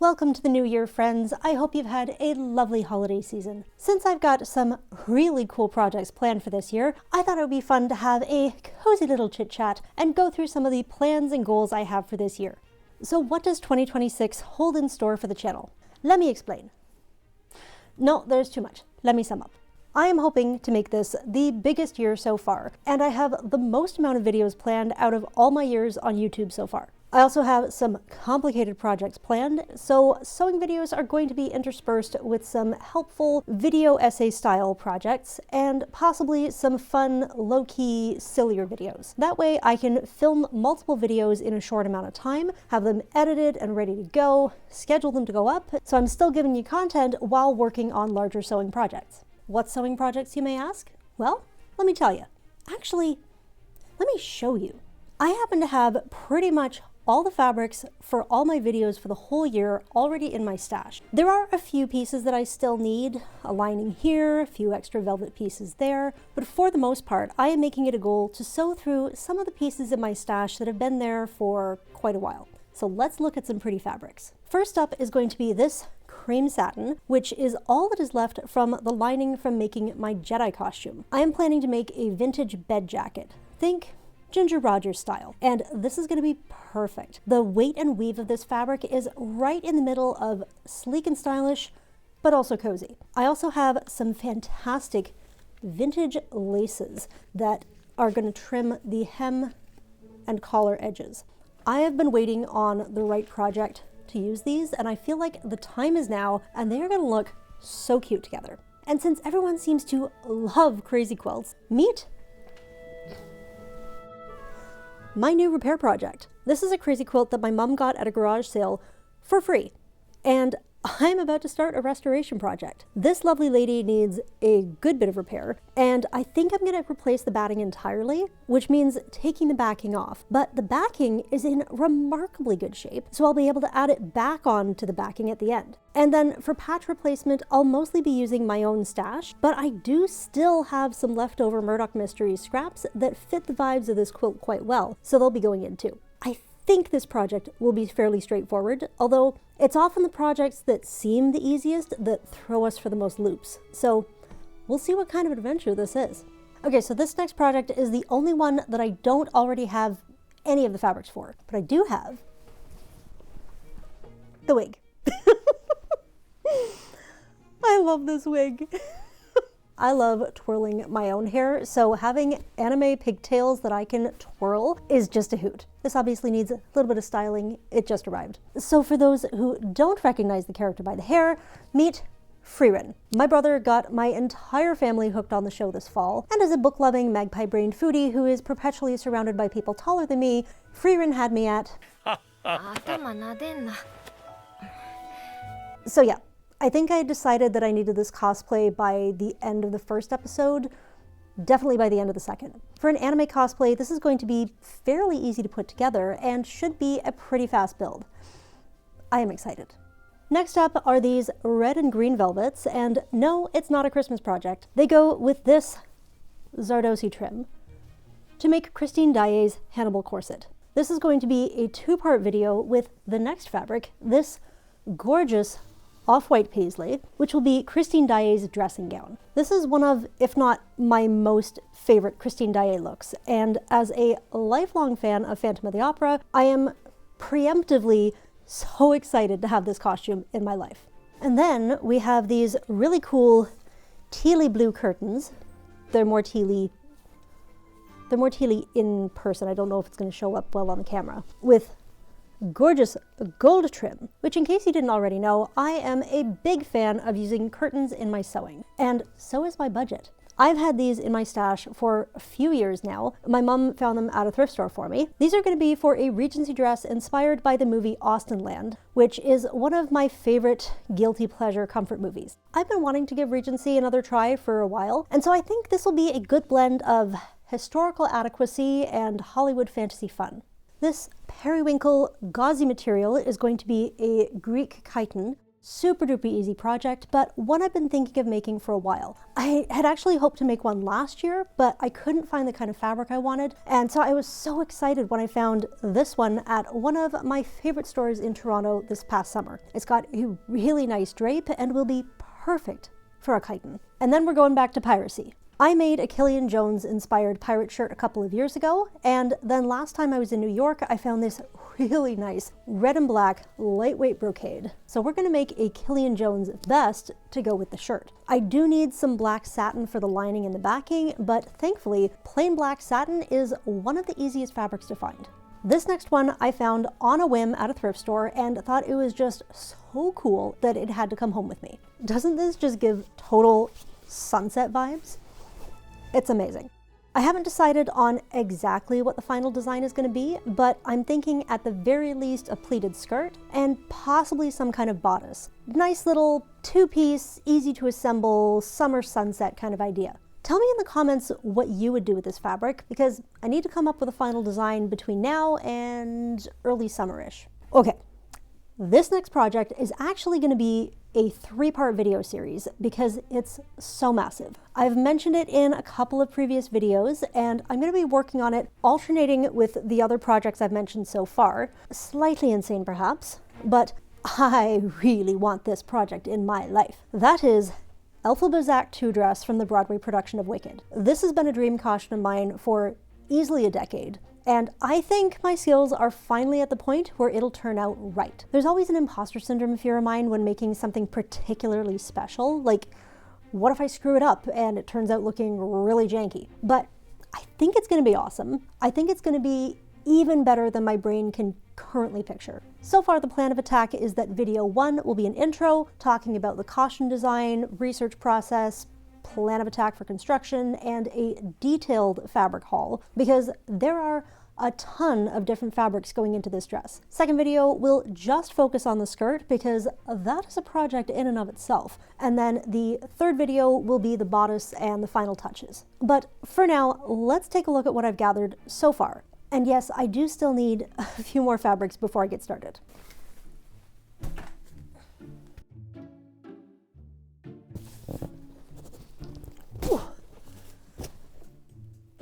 Welcome to the new year, friends. I hope you've had a lovely holiday season. Since I've got some really cool projects planned for this year, I thought it would be fun to have a cozy little chit chat and go through some of the plans and goals I have for this year. So what does 2026 hold in store for the channel? Let me explain. No, there's too much. Let me sum up. I am hoping to make this the biggest year so far, and I have the most amount of videos planned out of all my years on YouTube so far. I also have some complicated projects planned, so sewing videos are going to be interspersed with some helpful video essay style projects and possibly some fun, low-key, sillier videos. That way I can film multiple videos in a short amount of time, have them edited and ready to go, schedule them to go up, so I'm still giving you content while working on larger sewing projects. What sewing projects, you may ask? Well, let me tell you. Actually, let me show you. I happen to have pretty much all the fabrics for all my videos for the whole year already in my stash. There are a few pieces that I still need, a lining here, a few extra velvet pieces there, but for the most part, I am making it a goal to sew through some of the pieces in my stash that have been there for quite a while. So let's look at some pretty fabrics. First up is going to be this cream satin, which is all that is left from the lining from making my Jedi costume. I am planning to make a vintage bed jacket. Think Ginger Rogers style, and this is going to be perfect. The weight and weave of this fabric is right in the middle of sleek and stylish, but also cozy. I also have some fantastic vintage laces that are going to trim the hem and collar edges. I have been waiting on the right project to use these, and I feel like the time is now, and they are going to look so cute together. And since everyone seems to love crazy quilts, meet my new repair project. This is a crazy quilt that my mom got at a garage sale for free, and I'm about to start a restoration project. This lovely lady needs a good bit of repair, and I think I'm going to replace the batting entirely, which means taking the backing off. But the backing is in remarkably good shape, so I'll be able to add it back on to the backing at the end. And then for patch replacement, I'll mostly be using my own stash, but I do still have some leftover Murdoch Mysteries scraps that fit the vibes of this quilt quite well, so they'll be going in too. I think this project will be fairly straightforward, although it's often the projects that seem the easiest that throw us for the most loops. So we'll see what kind of adventure this is. Okay, so this next project is the only one that I don't already have any of the fabrics for, but I do have the wig. I love this wig. I love twirling my own hair, so having anime pigtails that I can twirl is just a hoot. This obviously needs a little bit of styling. It just arrived. So for those who don't recognize the character by the hair, meet Frieren. My brother got my entire family hooked on the show this fall, and as a book-loving, magpie-brained foodie who is perpetually surrounded by people taller than me, Frieren had me at... So yeah. I think I decided that I needed this cosplay by the end of the first episode, definitely by the end of the second. For an anime cosplay, this is going to be fairly easy to put together and should be a pretty fast build. I am excited. Next up are these red and green velvets, and no, it's not a Christmas project. They go with this Zardozi trim to make Christine Daae's Hannibal corset. This is going to be a two-part video with the next fabric, this gorgeous off-white paisley, which will be Christine Daae's dressing gown. This is one of, if not my most favorite Christine Daae looks, and as a lifelong fan of Phantom of the Opera, I am preemptively so excited to have this costume in my life. And then we have these really cool tealy blue curtains. They're more tealy in person. I don't know if it's going to show up well on the camera. With gorgeous gold trim, which in case you didn't already know, I am a big fan of using curtains in my sewing, and so is my budget. I've had these in my stash for a few years now. My mom found them at a thrift store for me. These are going to be for a Regency dress inspired by the movie Austenland, which is one of my favorite guilty pleasure comfort movies. I've been wanting to give Regency another try for a while, and so I think this will be a good blend of historical adequacy and Hollywood fantasy fun. This periwinkle gauzy material is going to be a Greek chiton, super duper easy project, but one I've been thinking of making for a while. I had actually hoped to make one last year, but I couldn't find the kind of fabric I wanted, and so I was so excited when I found this one at one of my favorite stores in Toronto this past summer. It's got a really nice drape and will be perfect for a chitin. And then we're going back to piracy. I made a Killian Jones inspired pirate shirt a couple of years ago, and then last time I was in New York, I found this really nice red and black lightweight brocade. So we're going to make a Killian Jones vest to go with the shirt. I do need some black satin for the lining and the backing, but thankfully, plain black satin is one of the easiest fabrics to find. This next one I found on a whim at a thrift store and thought it was just so cool that it had to come home with me. Doesn't this just give total sunset vibes? It's amazing. I haven't decided on exactly what the final design is going to be, but I'm thinking at the very least a pleated skirt and possibly some kind of bodice. Nice little two-piece, easy to assemble, summer sunset kind of idea. Tell me in the comments what you would do with this fabric, because I need to come up with a final design between now and early summer-ish. Okay, this next project is actually going to be a 3-part video series because it's so massive. I've mentioned it in a couple of previous videos, and I'm going to be working on it alternating with the other projects I've mentioned so far. Slightly insane perhaps, but I really want this project in my life. That is Elphaba Zack 2 dress from the Broadway production of Wicked. This has been a dream costume of mine for easily a decade, and I think my skills are finally at the point where it'll turn out right. There's always an imposter syndrome fear of mine when making something particularly special, like what if I screw it up and it turns out looking really janky? But I think it's going to be awesome. I think it's going to be even better than my brain can currently picture. So far, the plan of attack is that video 1 will be an intro talking about the costume design, research process, plan of attack for construction, and a detailed fabric haul, because there are a ton of different fabrics going into this dress. Second video will just focus on the skirt because that is a project in and of itself. And then the third video will be the bodice and the final touches. But for now, let's take a look at what I've gathered so far. And yes, I do still need a few more fabrics before I get started.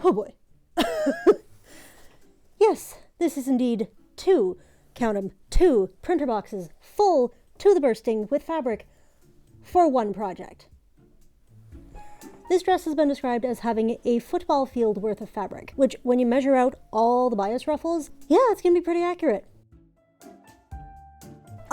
Oh boy. Yes, this is indeed 2, count 'em, 2 printer boxes full to the bursting with fabric for one project. This dress has been described as having a football field worth of fabric, which when you measure out all the bias ruffles, yeah, it's gonna be pretty accurate.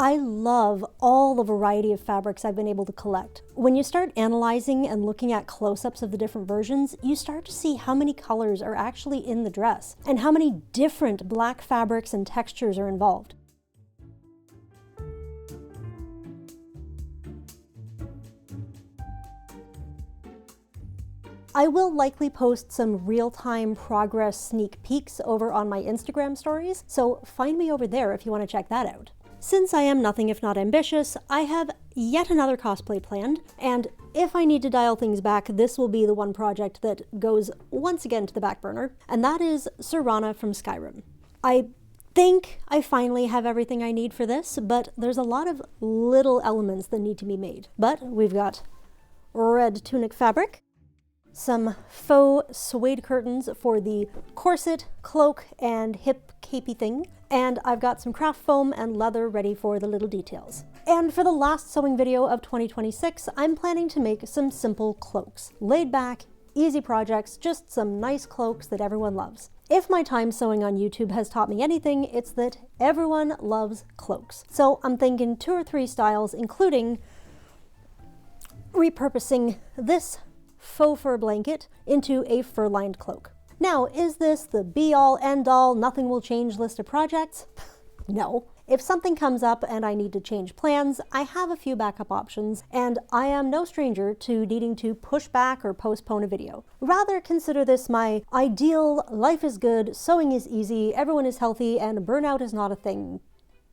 I love all the variety of fabrics I've been able to collect. When you start analyzing and looking at close-ups of the different versions, you start to see how many colors are actually in the dress and how many different black fabrics and textures are involved. I will likely post some real-time progress sneak peeks over on my Instagram stories, so find me over there if you want to check that out. Since I am nothing if not ambitious, I have yet another cosplay planned, and if I need to dial things back, this will be the one project that goes once again to the back burner, and that is Serana from Skyrim. I think I finally have everything I need for this, but there's a lot of little elements that need to be made. But we've got red tunic fabric, some faux suede curtains for the corset, cloak, and hip capey thing, and I've got some craft foam and leather ready for the little details. And for the last sewing video of 2026, I'm planning to make some simple cloaks. Laid back, easy projects, just some nice cloaks that everyone loves. If my time sewing on YouTube has taught me anything, it's that everyone loves cloaks. So I'm thinking 2 or 3 styles, including repurposing this faux fur blanket into a fur-lined cloak. Now, is this the be-all, end-all, nothing will change list of projects? No. If something comes up and I need to change plans, I have a few backup options, and I am no stranger to needing to push back or postpone a video. Rather, consider this my ideal, life is good, sewing is easy, everyone is healthy, and burnout is not a thing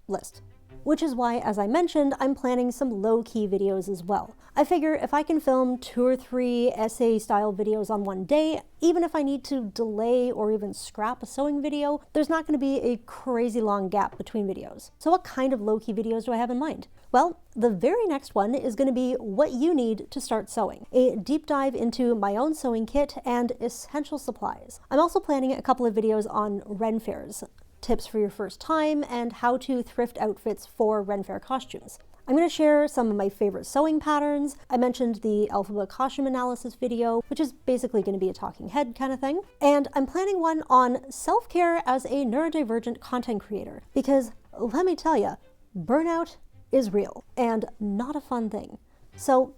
list. which is why, as I mentioned, I'm planning some low-key videos as well. I figure if I can film 2 or 3 essay-style videos on one day, even if I need to delay or even scrap a sewing video, there's not going to be a crazy long gap between videos. So what kind of low-key videos do I have in mind? Well, the very next one is going to be what you need to start sewing, a deep dive into my own sewing kit and essential supplies. I'm also planning a couple of videos on Ren fairs, tips for your first time, and how to thrift outfits for Ren fair costumes. I'm going to share some of my favorite sewing patterns. I mentioned the alphabet costume analysis video, which is basically going to be a talking head kind of thing. And I'm planning one on self-care as a neurodivergent content creator, because let me tell you, burnout is real and not a fun thing. So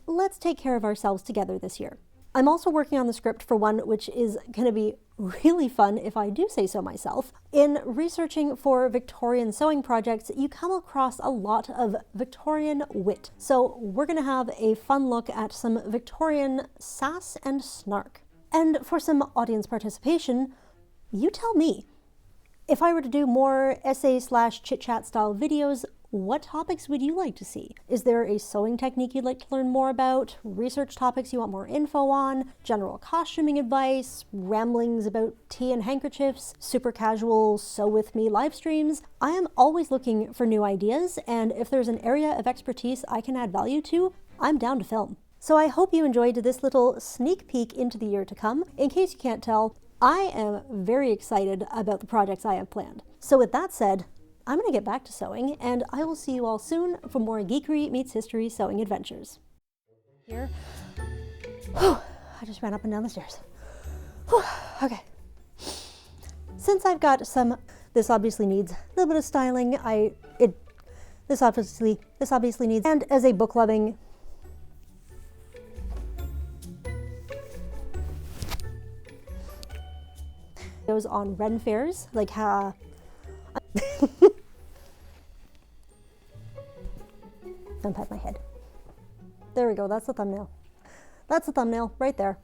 let's take care of ourselves together this year. I'm also working on the script for one which is going to be really fun, if I do say so myself. In researching for Victorian sewing projects, you come across a lot of Victorian wit. So we're going to have a fun look at some Victorian sass and snark. And for some audience participation, you tell me, if I were to do more essay/chit-chat style videos, what topics would you like to see? Is there a sewing technique you'd like to learn more about? Research topics you want more info on? General costuming advice? Ramblings about tea and handkerchiefs? Super casual sew with me live streams? I am always looking for new ideas, and if there's an area of expertise I can add value to, I'm down to film. So I hope you enjoyed this little sneak peek into the year to come. In case you can't tell, I am very excited about the projects I have planned. So with that said, I'm going to get back to sewing, and I will see you all soon for more geekery meets history sewing adventures. Here. Whew, I just ran up and down the stairs. Whew, okay. Since I've got some, this obviously needs a little bit of styling. This obviously needs, and as a book-loving goes on Ren fairs, like don't pat my head. There we go, that's the thumbnail. That's the thumbnail right there.